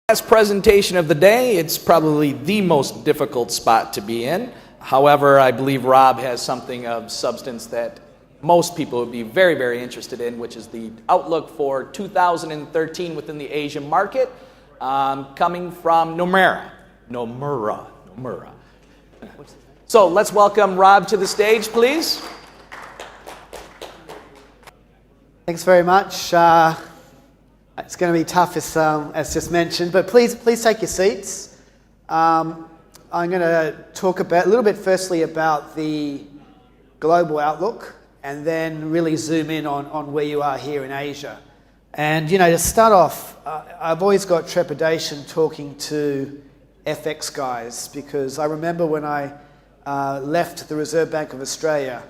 Last presentation of the day. It's probably the most difficult spot to be in. However, I believe Rob has something of substance that most people would be very, very interested in, which is the outlook for 2013 within the Asian market, coming from Nomura. So let's welcome Rob to the stage, please. Thanks very much. It's going to be tough, as just mentioned, but please take your seats. I'm going to talk a little bit firstly about the global outlook, and then really zoom in on where you are here in Asia. And to start off, I've always got trepidation talking to FX guys, because I remember when I left the Reserve Bank of Australia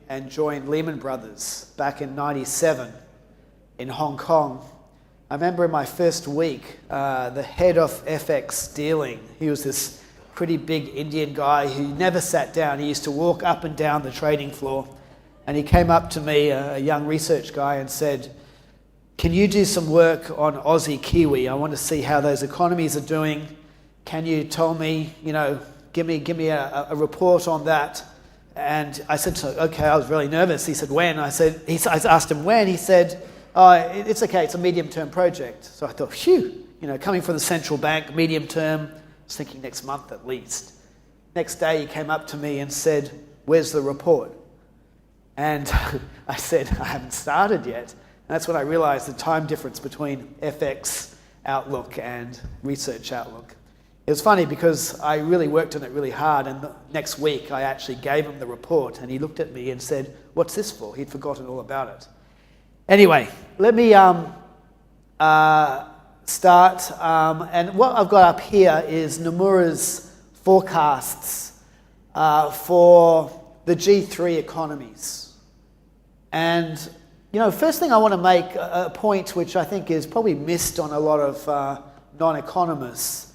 and joined Lehman Brothers back in '97 in Hong Kong. I remember in my first week, the head of FX dealing, he was this pretty big Indian guy who never sat down. He used to walk up and down the trading floor, and he came up to me, a young research guy, and said, "Can you do some work on Aussie Kiwi? I want to see how those economies are doing. Can you tell me, give me a report on that?" And I said, "Okay." I was really nervous. He said, "When?" I asked him when. He said, "Oh, it's okay, it's a medium-term project." So I thought, phew, coming from the central bank, medium-term, I was thinking next month at least. Next day he came up to me and said, "Where's the report?" And I said, "I haven't started yet." And that's when I realized the time difference between FX outlook and research outlook. It was funny because I really worked on it really hard, and the next week I actually gave him the report, and he looked at me and said, "What's this for?" He'd forgotten all about it. Anyway, let me start. And what I've got up here is Nomura's forecasts for the G3 economies. And, first thing I want to make a point which I think is probably missed on a lot of non-economists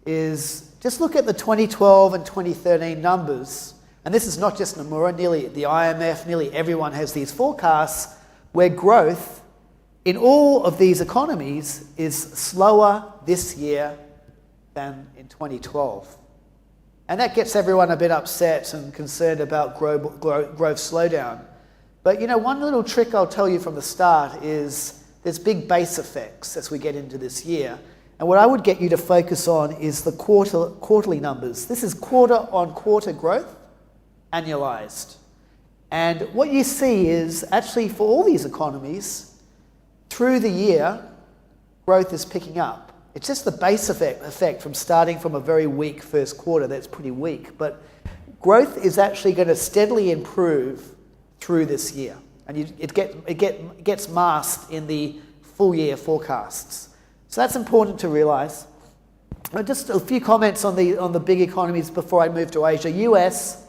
is just look at the 2012 and 2013 numbers. And this is not just Nomura, nearly the IMF, nearly everyone has these forecasts where growth in all of these economies is slower this year than in 2012. And that gets everyone a bit upset and concerned about growth slowdown. But one little trick I'll tell you from the start is there's big base effects as we get into this year. And what I would get you to focus on is the quarterly numbers. This is quarter-on-quarter growth, annualized. And what you see is actually for all these economies, through the year, growth is picking up. It's just the base effect from starting from a very weak first quarter that's pretty weak. But growth is actually going to steadily improve through this year. And it gets masked in the full year forecasts. So that's important to realize. Just a few comments on the big economies before I move to Asia. US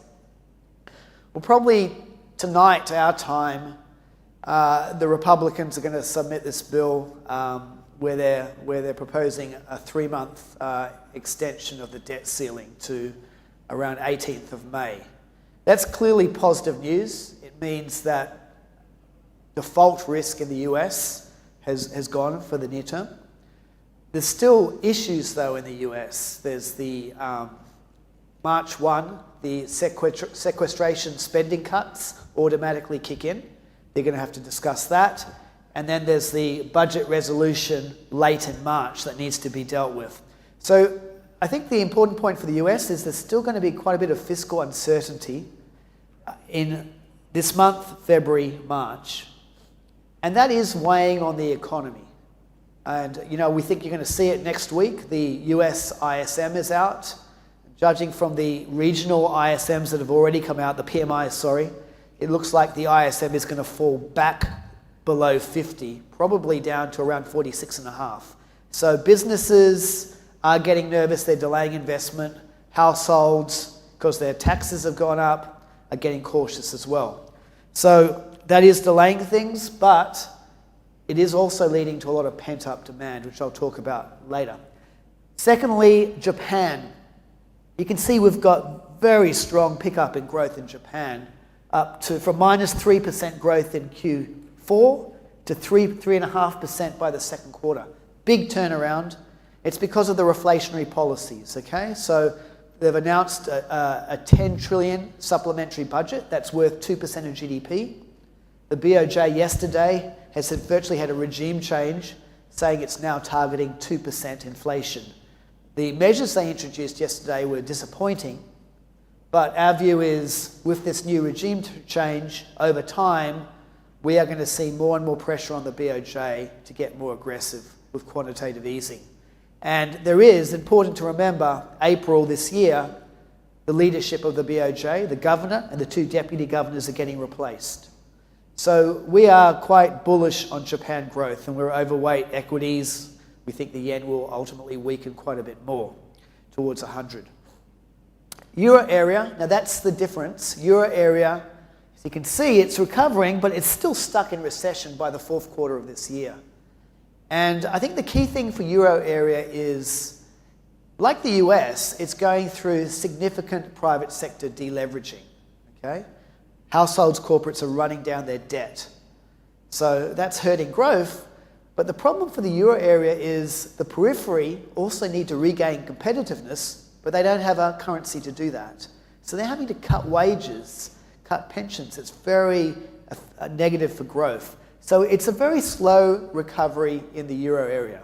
will probably tonight, our time, the Republicans are going to submit this bill where they're proposing a 3-month extension of the debt ceiling to around 18th of May. That's clearly positive news. It means that default risk in the US has gone for the near term. There's still issues, though, in the US. There's the March 1, the sequestration spending cuts automatically kick in. They're going to have to discuss that. And then there's the budget resolution late in March that needs to be dealt with. So I think the important point for the US is there's still going to be quite a bit of fiscal uncertainty in this month, February, March. And that is weighing on the economy. And, we think you're going to see it next week. The US ISM is out. Judging from the regional ISMs that have already come out, the PMI, it looks like the ISM is going to fall back below 50, probably down to around 46.5. So businesses are getting nervous. They're delaying investment. Households, because their taxes have gone up, are getting cautious as well. So that is delaying things, but it is also leading to a lot of pent-up demand, which I'll talk about later. Secondly, Japan. You can see we've got very strong pickup in growth in Japan, from -3% growth in Q4 to 3.5% by the second quarter. Big turnaround. It's because of the reflationary policies, okay? So they've announced a 10 trillion supplementary budget that's worth 2% of GDP. The BOJ yesterday has virtually had a regime change, saying it's now targeting 2% inflation. The measures they introduced yesterday were disappointing, but our view is with this new regime change, over time, we are going to see more and more pressure on the BOJ to get more aggressive with quantitative easing. And there is, important to remember, April this year, the leadership of the BOJ, the governor and the 2 deputy governors are getting replaced. So we are quite bullish on Japan growth, and we're overweight equities. We think the yen will ultimately weaken quite a bit more, towards 100. Euro area, now that's the difference. Euro area, as you can see, it's recovering, but it's still stuck in recession by the fourth quarter of this year. And I think the key thing for Euro area is, like the US, it's going through significant private sector deleveraging, okay? Households, corporates are running down their debt. So that's hurting growth. But the problem for the Euro area is the periphery also need to regain competitiveness, but they don't have a currency to do that. So they're having to cut wages, cut pensions. It's very negative for growth. So it's a very slow recovery in the Euro area.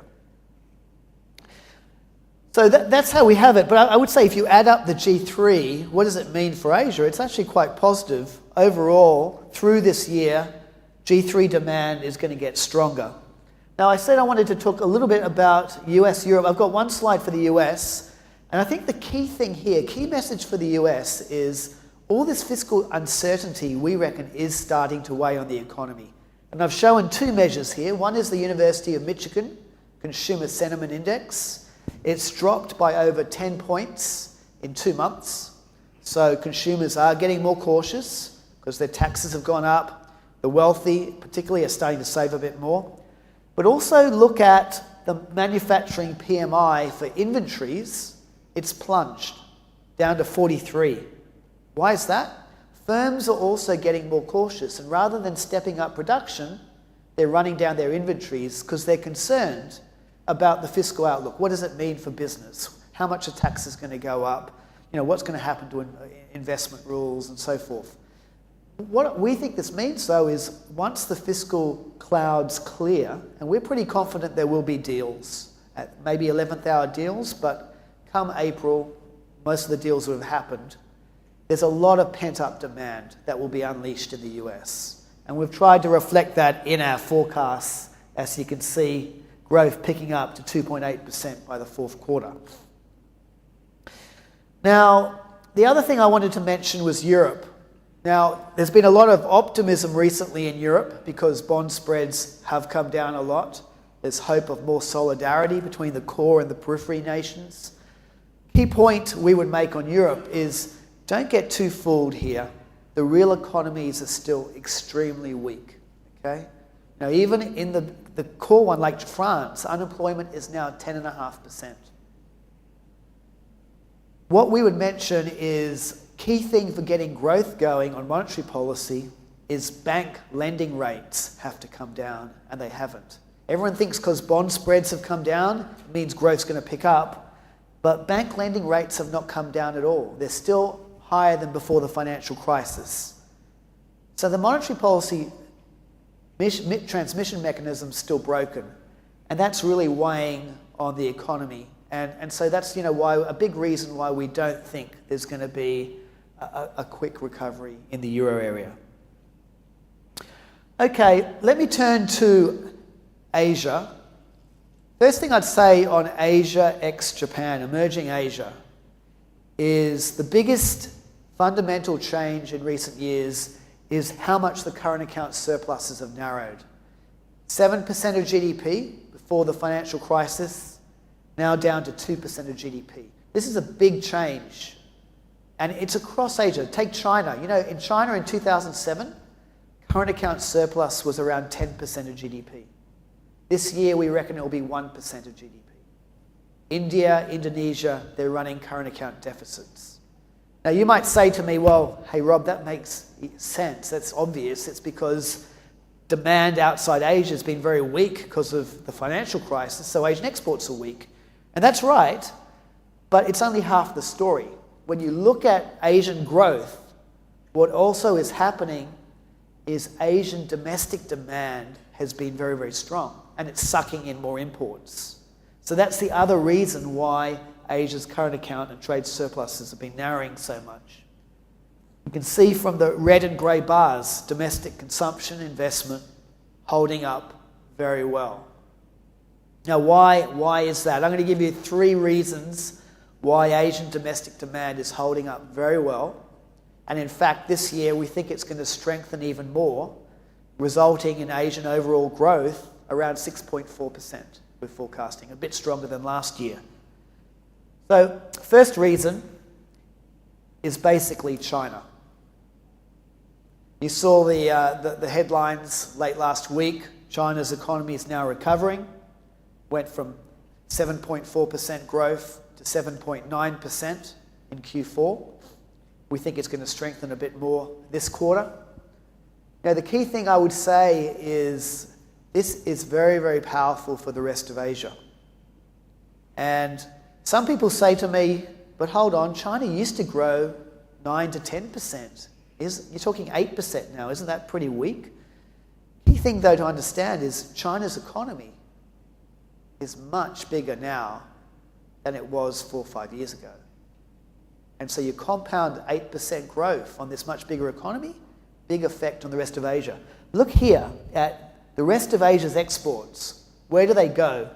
So that's how we have it. But I would say if you add up the G3, what does it mean for Asia? It's actually quite positive. Overall, through this year, G3 demand is going to get stronger. Now, I said I wanted to talk a little bit about US, Europe. I've got one slide for the US. And I think the key thing here, key message for the US is all this fiscal uncertainty, we reckon, is starting to weigh on the economy. And I've shown 2 measures here. One is the University of Michigan Consumer Sentiment Index. It's dropped by over 10 points in 2 months. So consumers are getting more cautious because their taxes have gone up. The wealthy, particularly, are starting to save a bit more. But also look at the manufacturing PMI for inventories. It's plunged down to 43. Why is that? Firms are also getting more cautious, and rather than stepping up production, they're running down their inventories because they're concerned about the fiscal outlook. What does it mean for business? How much are taxes going to go up? What's going to happen to investment rules and so forth? What we think this means, though, is once the fiscal clouds clear, and we're pretty confident there will be deals, at maybe 11th hour deals, but come April, most of the deals will have happened. There's a lot of pent-up demand that will be unleashed in the US. And we've tried to reflect that in our forecasts. As you can see, growth picking up to 2.8% by the fourth quarter. Now, the other thing I wanted to mention was Europe. Now, there's been a lot of optimism recently in Europe because bond spreads have come down a lot. There's hope of more solidarity between the core and the periphery nations. Key point we would make on Europe is don't get too fooled here. The real economies are still extremely weak, okay? Now, even in the core one, like France, unemployment is now 10.5%. What we would mention is key thing for getting growth going on monetary policy is bank lending rates have to come down, and they haven't. Everyone thinks because bond spreads have come down, it means growth's going to pick up, but bank lending rates have not come down at all. They're still higher than before the financial crisis. So the monetary policy transmission mechanism is still broken, and that's really weighing on the economy. And so that's why a big reason why we don't think there's going to be a quick recovery in the euro area. Okay, let me turn to Asia. First thing I'd say on Asia ex-Japan, emerging Asia, is the biggest fundamental change in recent years is how much the current account surpluses have narrowed. 7% of GDP before the financial crisis, now down to 2% of GDP. This is a big change. And it's across Asia. Take China. In China in 2007, current account surplus was around 10% of GDP. This year, we reckon it will be 1% of GDP. India, Indonesia, they're running current account deficits. Now, you might say to me, well, hey, Rob, that makes sense. That's obvious. It's because demand outside Asia has been very weak because of the financial crisis, so Asian exports are weak. And that's right, but it's only half the story. When you look at Asian growth, what also is happening is Asian domestic demand has been very, very strong, and it's sucking in more imports. So that's the other reason why Asia's current account and trade surpluses have been narrowing so much. You can see from the red and grey bars, domestic consumption, investment, holding up very well. Now, why is that? I'm going to give you 3 reasons why Asian domestic demand is holding up very well. And in fact, this year we think it's going to strengthen even more, resulting in Asian overall growth around 6.4%. We're forecasting, a bit stronger than last year. So, first reason is basically China. You saw the headlines late last week. China's economy is now recovering. Went from 7.4% growth to 7.9% in Q4. We think it's going to strengthen a bit more this quarter. Now, the key thing I would say is this is very, very powerful for the rest of Asia. And some people say to me, but hold on, China used to grow 9 to 10%. You're talking 8% now, isn't that pretty weak? Key thing, though, to understand is China's economy is much bigger now than it was 4 or 5 years ago. And so you compound 8% growth on this much bigger economy, big effect on the rest of Asia. Look here at the rest of Asia's exports. Where do they go?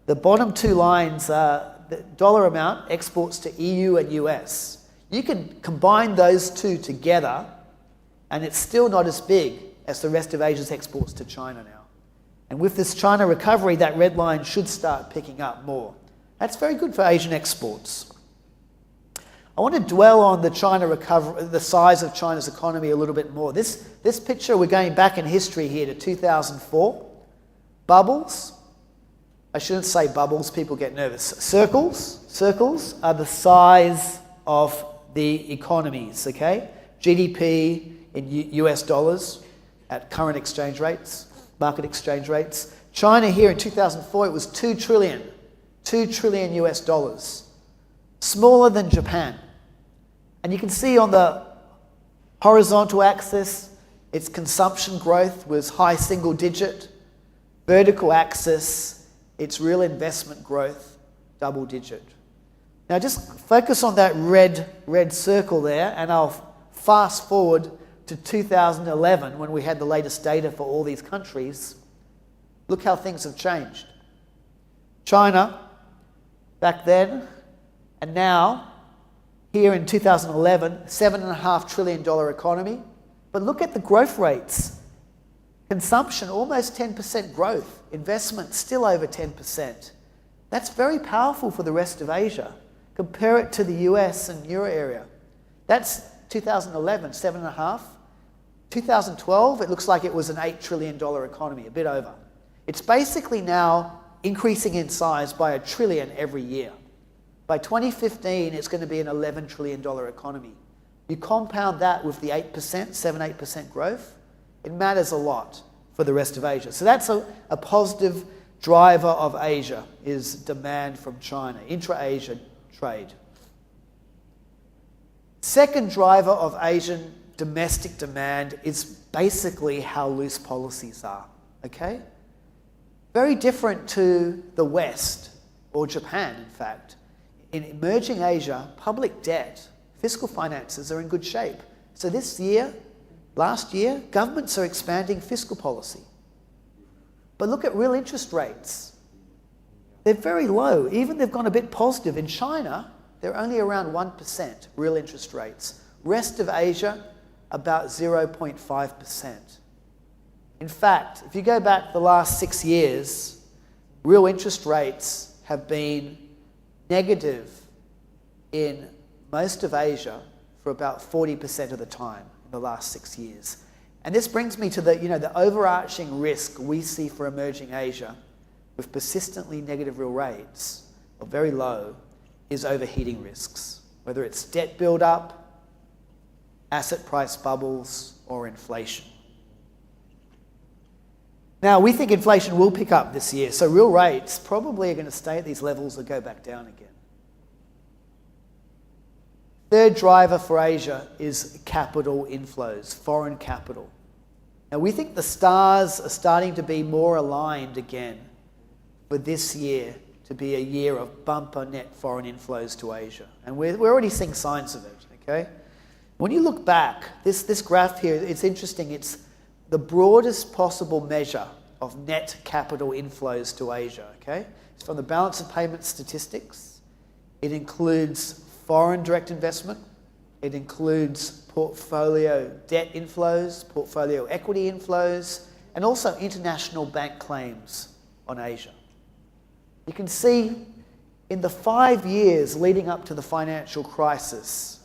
The bottom 2 lines are the dollar amount, exports to EU and US. You can combine those 2 together, and it's still not as big as the rest of Asia's exports to China now. And with this China recovery, that red line should start picking up more. That's very good for Asian exports. I want to dwell on the China recovery, the size of China's economy a little bit more. This picture, we're going back in history here to 2004. Bubbles. I shouldn't say bubbles, people get nervous. Circles are the size of the economies, okay? GDP in US dollars at current exchange rates, market exchange rates. China here in 2004, it was 2 trillion US dollars. Smaller than Japan. And you can see on the horizontal axis, its consumption growth was high single digit. Vertical axis, its real investment growth, double digit. Now just focus on that red circle there, and I'll fast forward to 2011 when we had the latest data for all these countries. Look how things have changed. China, back then, and now, here in 2011, $7.5 trillion economy. But look at the growth rates. Consumption, almost 10% growth. Investment, still over 10%. That's very powerful for the rest of Asia. Compare it to the US and Euro area. That's 2011, 7.5. 2012, it looks like it was an $8 trillion economy, a bit over. It's basically now increasing in size by $1 trillion every year. By 2015, it's going to be an $11 trillion economy. You compound that with the 7-8% growth, it matters a lot for the rest of Asia. So that's a positive driver of Asia, is demand from China, intra-Asia trade. Second driver of Asian domestic demand is basically how loose policies are, okay? Very different to the West, or Japan, in fact. In emerging Asia, public debt, fiscal finances are in good shape. So this year, last year, governments are expanding fiscal policy. But look at real interest rates. They're very low. Even they've gone a bit positive. In China, they're only around 1% real interest rates. Rest of Asia, about 0.5%. In fact, if you go back the last 6 years, real interest rates have been negative in most of Asia for about 40% of the time in the last 6 years. And this brings me to the overarching risk we see for emerging Asia with persistently negative real rates, or very low, is overheating risks, whether it's debt buildup, asset price bubbles, or inflation. Now, we think inflation will pick up this year, so real rates probably are going to stay at these levels or go back down again. Third driver for Asia is capital inflows, foreign capital. Now, we think the stars are starting to be more aligned again for this year to be a year of bumper net foreign inflows to Asia. And we're already seeing signs of it, okay? When you look back, this graph here, it's interesting. It's the broadest possible measure of net capital inflows to Asia, okay? It's from the balance of payments statistics. It includes foreign direct investment. It includes portfolio debt inflows, portfolio equity inflows, and also international bank claims on Asia. You can see in the 5 years leading up to the financial crisis,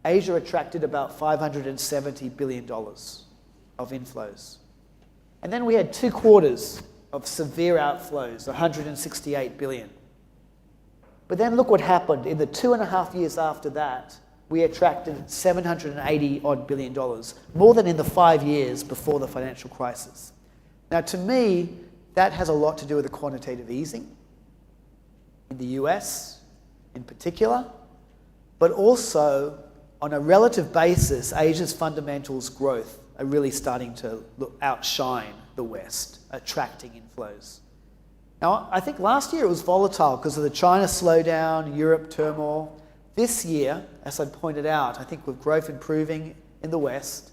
Asia attracted about $570 billion of inflows. And then we had 2 quarters of severe outflows, $168 billion. But then look what happened. In the 2.5 years after that, we attracted $780 odd billion, more than in the 5 years before the financial crisis. Now, to me, that has a lot to do with the quantitative easing in the US in particular, but also on a relative basis, Asia's fundamentals growth are really starting to outshine the West, attracting inflows. Now, I think last year it was volatile because of the China slowdown, Europe turmoil. This year, as I pointed out, I think with growth improving in the West,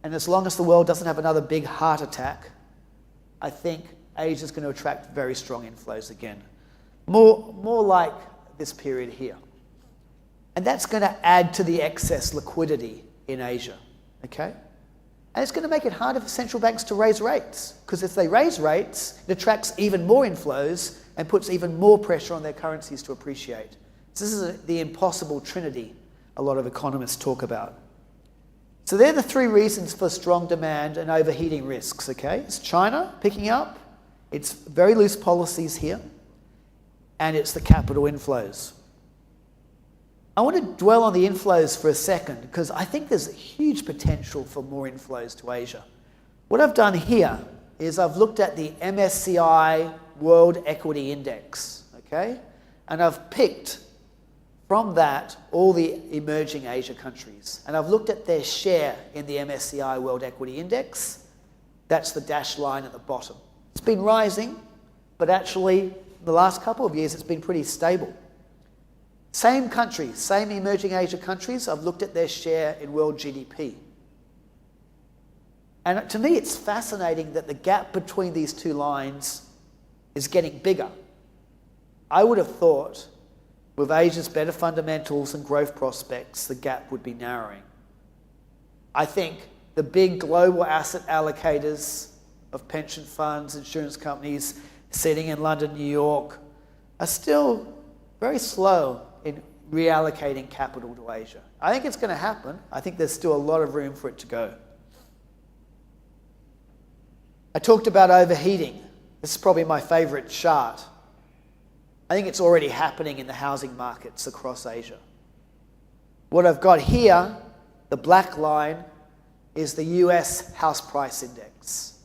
and as long as the world doesn't have another big heart attack, I think Asia's going to attract very strong inflows again. More like this period here. And that's going to add to the excess liquidity in Asia, okay? And it's going to make it harder for central banks to raise rates, because if they raise rates, it attracts even more inflows and puts even more pressure on their currencies to appreciate. So this is the impossible trinity a lot of economists talk about. So they're the 3 reasons for strong demand and overheating risks, okay? It's China picking up, it's very loose policies here, and it's the capital inflows. I want to dwell on the inflows for a second because I think there's huge potential for more inflows to Asia. What I've done here is I've looked at the MSCI World Equity Index, okay? And I've picked from that all the emerging Asia countries. And I've looked at their share in the MSCI World Equity Index. That's the dashed line at the bottom. It's been rising, but actually the last couple of years it's been pretty stable. Same countries, same emerging Asia countries, I've looked at their share in world GDP. And to me, it's fascinating that the gap between these 2 lines is getting bigger. I would have thought with Asia's better fundamentals and growth prospects, the gap would be narrowing. I think the big global asset allocators of pension funds, insurance companies sitting in London, New York, are still very slow in reallocating capital to Asia. I think it's going to happen. I think there's still a lot of room for it to go. I talked about overheating. This is probably my favorite chart. I think it's already happening in the housing markets across Asia. What I've got here, the black line, is the US house price index.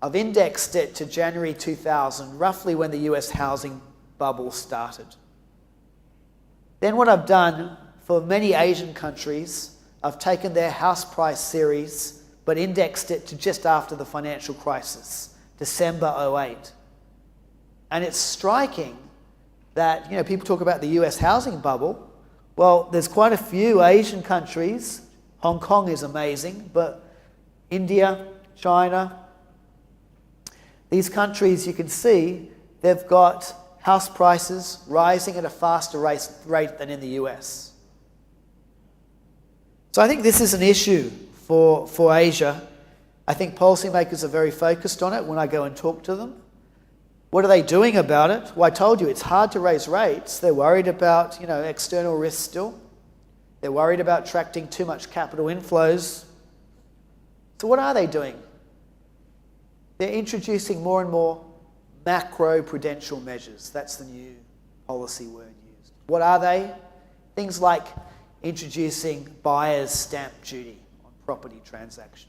I've indexed it to January 2000, roughly when the US housing bubble started. Then what I've done for many Asian countries, I've taken their house price series but indexed it to just after the financial crisis, December 2008. And it's striking that, people talk about the US housing bubble. Well, there's quite a few Asian countries. Hong Kong is amazing, but India, China, these countries you can see, they've got house prices rising at a faster rate than in the US. So I think this is an issue for Asia. I think policymakers are very focused on it when I go and talk to them. What are they doing about it? Well, I told you it's hard to raise rates. They're worried about, external risks still. They're worried about attracting too much capital inflows. So what are they doing? They're introducing more and more macro-prudential measures. That's the new policy word used. What are they? Things like introducing buyer's stamp duty on property transactions.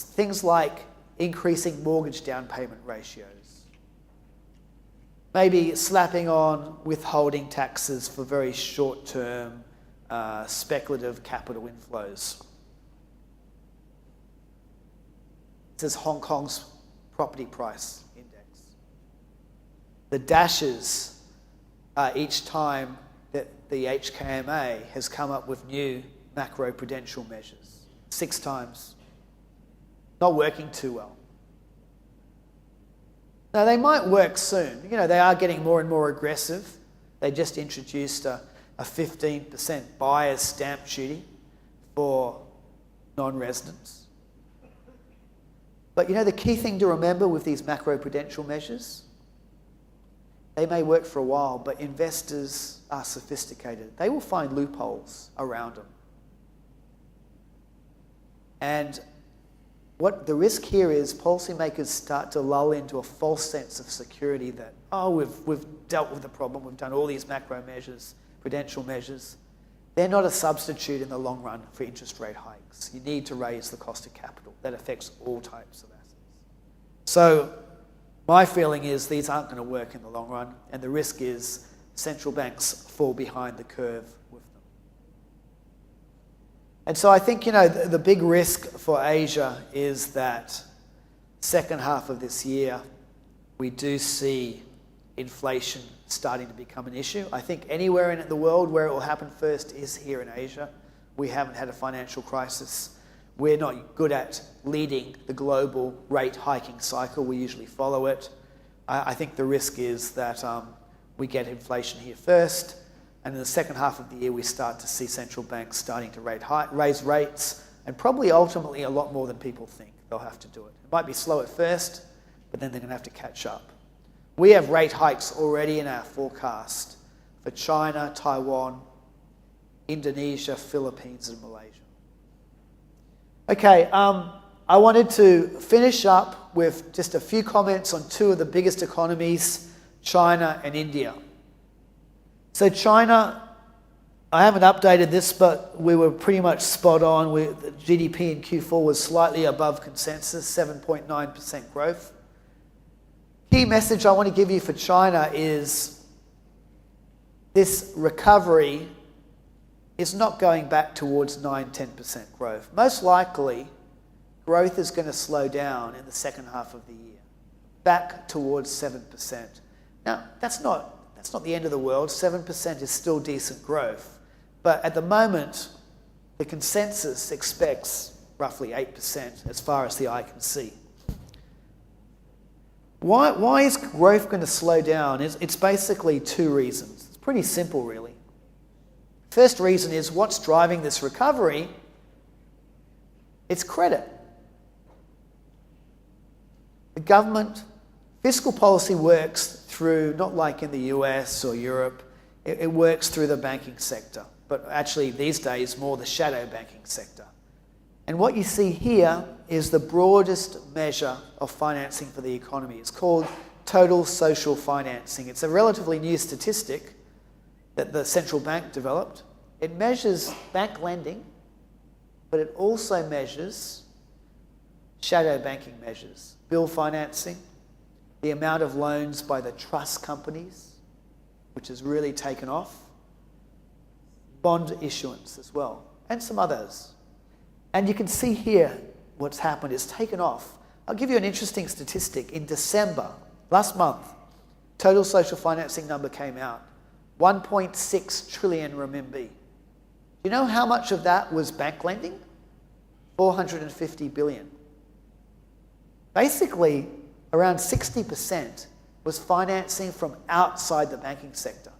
Things like increasing mortgage down payment ratios, maybe slapping on withholding taxes for very short-term speculative capital inflows. This is Hong Kong's property price index. The dashes each time that the HKMA has come up with new macroprudential measures. 6 times. Not working too well. Now, they might work soon. You know, they are getting more and more aggressive. They just introduced a 15% buyer's stamp duty for non-residents. But you know, the key thing to remember with these macroprudential measures, they may work for a while, but investors are sophisticated. They will find loopholes around them. And what the risk here is, policymakers start to lull into a false sense of security that, oh, we've dealt with the problem, we've done all these macro measures, prudential measures. They're not a substitute in the long run for interest rate hikes. You need to raise the cost of capital. That affects all types of assets. So my feeling is these aren't going to work in the long run, and the risk is central banks fall behind the curve with them. And so I think, you know, the big risk for Asia is that second half of this year, we do see inflation starting to become an issue. I think anywhere in the world where it will happen first is here in Asia. We haven't had a financial crisis. We're not good at leading the global rate hiking cycle. We usually follow it. I think the risk is that we get inflation here first, and in the second half of the year we start to see central banks starting to raise rates, and probably ultimately a lot more than people think they'll have to do it. It might be slow at first, but then they're going to have to catch up. We have rate hikes already in our forecast for China, Taiwan, Indonesia, Philippines, and Malaysia. Okay, I wanted to finish up with just a few comments on 2 of the biggest economies, China and India. So China, I haven't updated this, but we were pretty much spot on. The GDP in Q4 was slightly above consensus, 7.9% growth. Key message I want to give you for China is this recovery is not going back towards 9-10% growth. Most likely, growth is going to slow down in the second half of the year, back towards 7%. Now, that's not the end of the world. 7% is still decent growth. But at the moment, the consensus expects roughly 8% as far as the eye can see. Why is growth going to slow down? It's basically 2 reasons. It's pretty simple, really. First reason is what's driving this recovery? It's credit. The government, fiscal policy works through, not like in the US or Europe, it works through the banking sector, but actually these days more the shadow banking sector. And what you see here is the broadest measure of financing for the economy. It's called total social financing. It's a relatively new statistic that the central bank developed. It measures bank lending, but it also measures shadow banking measures, bill financing, the amount of loans by the trust companies, which has really taken off, bond issuance as well, and some others. And you can see here what's happened. It's taken off. I'll give you an interesting statistic. In December, last month, total social financing number came out, 1.6 trillion renminbi. You know how much of that was bank lending? 450 billion. Basically, around 60% was financing from outside the banking sector,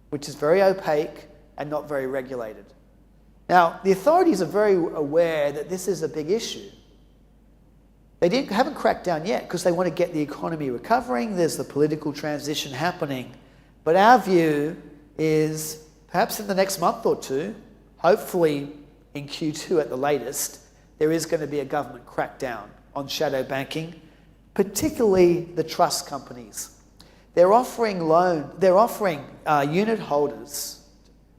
which is very opaque and not very regulated. Now, the authorities are very aware that this is a big issue. They haven't cracked down yet because they want to get the economy recovering. There's the political transition happening. But our view is perhaps in the next month or 2, hopefully in Q2 at the latest, there is going to be a government crackdown on shadow banking, particularly the trust companies. They're offering unit holders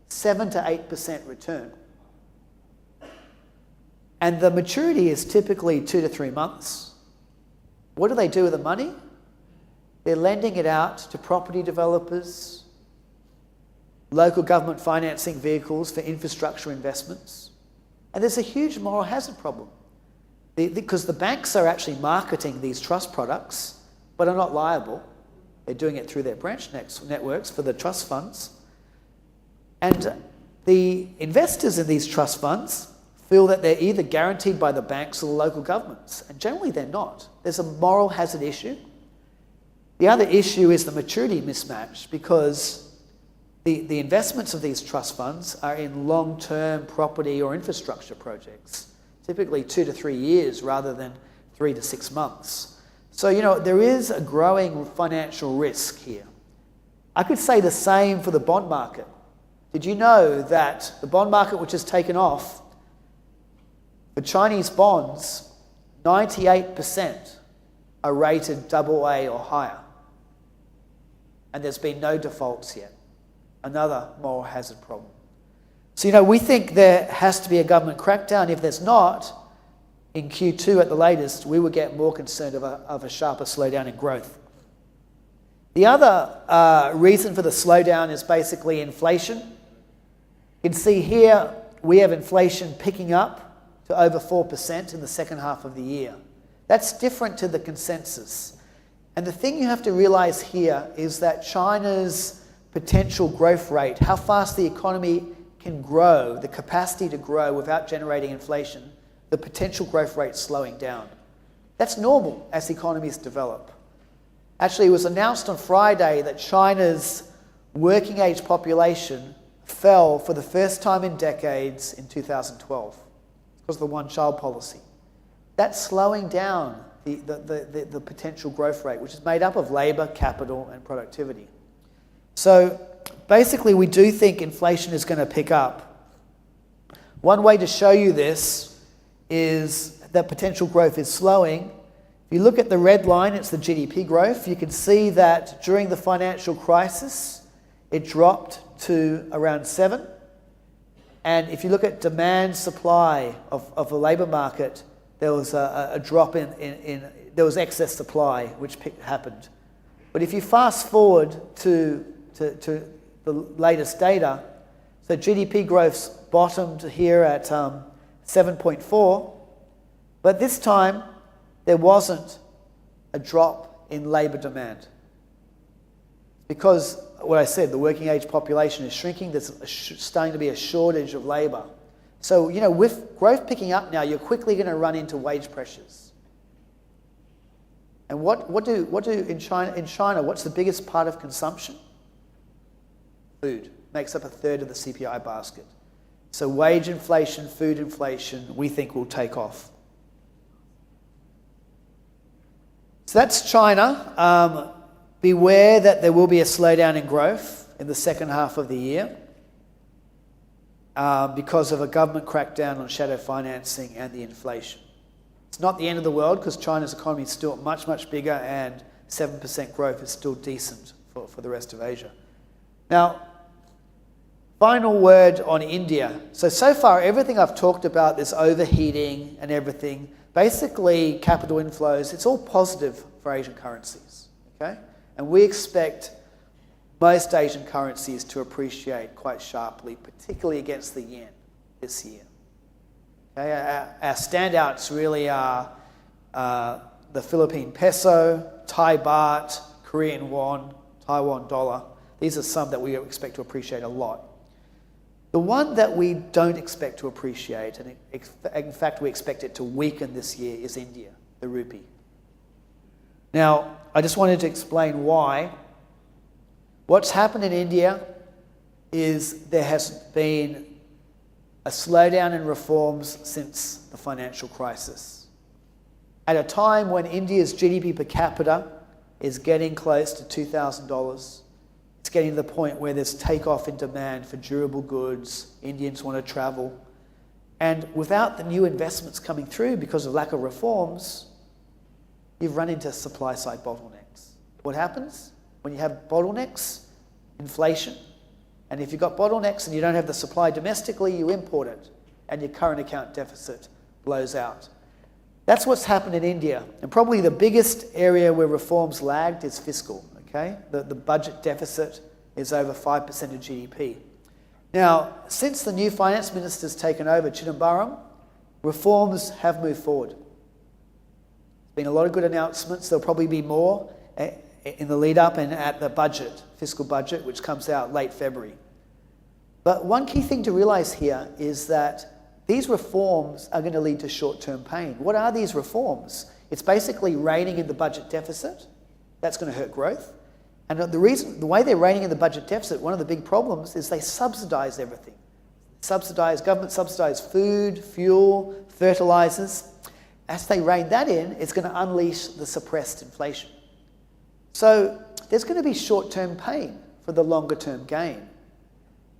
7 to 8% return. And the maturity is typically 2 to 3 months. What do they do with the money? They're lending it out to property developers, local government financing vehicles for infrastructure investments. And there's a huge moral hazard problem because the banks are actually marketing these trust products but are not liable. They're doing it through their branch networks for the trust funds. And the investors in these trust funds feel that they're either guaranteed by the banks or the local governments. And generally they're not. There's a moral hazard issue. The other issue is the maturity mismatch because the investments of these trust funds are in long-term property or infrastructure projects, typically 2 to 3 years rather than 3 to 6 months. So, there is a growing financial risk here. I could say the same for the bond market. Did you know that the bond market, which has taken off, for Chinese bonds, 98% are rated AA or higher. And there's been no defaults yet. Another moral hazard problem. So, we think there has to be a government crackdown. If there's not, in Q2 at the latest, we would get more concerned of a sharper slowdown in growth. The other reason for the slowdown is basically inflation. You can see here we have inflation picking up to over 4% in the second half of the year. That's different to the consensus. And the thing you have to realize here is that China's potential growth rate, how fast the economy can grow, the capacity to grow without generating inflation, the potential growth rate slowing down. That's normal as economies develop. Actually, it was announced on Friday that China's working age population fell for the first time in decades in 2012 because of the one-child policy. That's slowing down the potential growth rate, which is made up of labour, capital, and productivity. So basically, we do think inflation is going to pick up. One way to show you this is that potential growth is slowing. If you look at the red line, it's the GDP growth. You can see that during the financial crisis, it dropped to around 7. And if you look at demand supply of the labour market, there was a drop there was excess supply, which happened. But if you fast forward to the latest data, so GDP growth's bottomed here at 7.4, but this time there wasn't a drop in labour demand. Because, what I said, the working age population is shrinking, there's starting to be a shortage of labour. So, with growth picking up now, you're quickly going to run into wage pressures. And what do in China, what's the biggest part of consumption? Food. Makes up a third of the CPI basket. So wage inflation, food inflation, we think will take off. So that's China. Beware that there will be a slowdown in growth in the second half of the year because of a government crackdown on shadow financing and the inflation. It's not the end of the world because China's economy is still much, much bigger and 7% growth is still decent for the rest of Asia. Now, final word on India. So far, everything I've talked about, this overheating and everything, basically capital inflows, it's all positive for Asian currencies, okay? And we expect most Asian currencies to appreciate quite sharply, particularly against the yen this year. Okay? Our standouts really are the Philippine peso, Thai baht, Korean won, Taiwan dollar. These are some that we expect to appreciate a lot. The one that we don't expect to appreciate, and in fact we expect it to weaken this year, is India, the rupee. Now, I just wanted to explain why. What's happened in India is there has been a slowdown in reforms since the financial crisis. At a time when India's GDP per capita is getting close to $2,000, it's getting to the point where there's takeoff in demand for durable goods, Indians want to travel, and without the new investments coming through because of lack of reforms, you've run into supply-side bottlenecks. What happens when you have bottlenecks? Inflation. And if you've got bottlenecks and you don't have the supply domestically, you import it, and your current account deficit blows out. That's what's happened in India. And probably the biggest area where reforms lagged is fiscal, okay? The budget deficit is over 5% of GDP. Now, since the new finance minister's taken over, Chidambaram, reforms have moved forward. There's been a lot of good announcements. There'll probably be more in the lead up and at the budget, fiscal budget, which comes out late February. But one key thing to realize here is that these reforms are going to lead to short-term pain. What are these reforms? It's basically reining in the budget deficit. That's going to hurt growth. And the way they're reining in the budget deficit, one of the big problems is they subsidise everything. Government subsidise food, fuel, fertilisers. As they rein that in, it's going to unleash the suppressed inflation. So there's going to be short-term pain for the longer-term gain.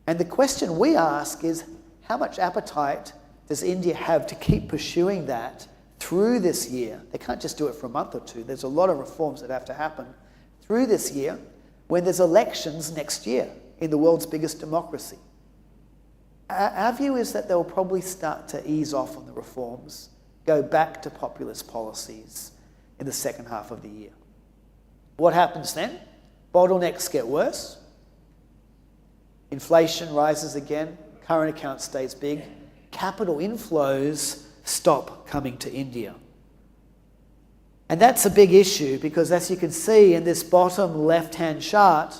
And the question we ask is, how much appetite does India have to keep pursuing that through this year? They can't just do it for a month or two. There's a lot of reforms that have to happen through this year when there's elections next year in the world's biggest democracy. Our view is that they'll probably start to ease off on the reforms, go back to populist policies in the second half of the year. What happens then? Bottlenecks get worse. Inflation rises again. Current account stays big. Capital inflows stop coming to India. And that's a big issue because, as you can see in this bottom left-hand chart,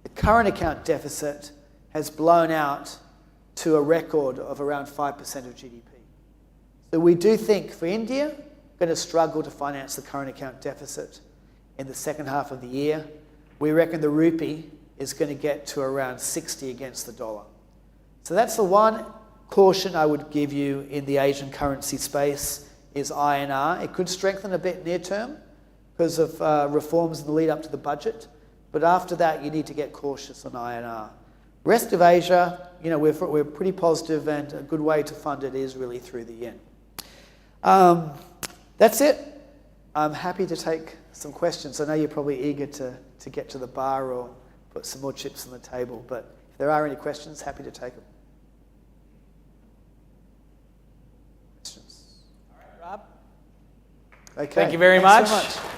the current account deficit has blown out to a record of around 5% of GDP. So we do think for India, we're going to struggle to finance the current account deficit in the second half of the year. We reckon the rupee is going to get to around 60 against the dollar. So that's the one caution I would give you in the Asian currency space is INR. It could strengthen a bit near term because of reforms in the lead up to the budget. But after that, you need to get cautious on INR. Rest of Asia, we're pretty positive, and a good way to fund it is really through the yen. That's it. I'm happy to take some questions. I know you're probably eager to get to the bar or put some more chips on the table, but if there are any questions, happy to take them. Questions? All right, Rob. Okay. Thank you very Thanks much. so much.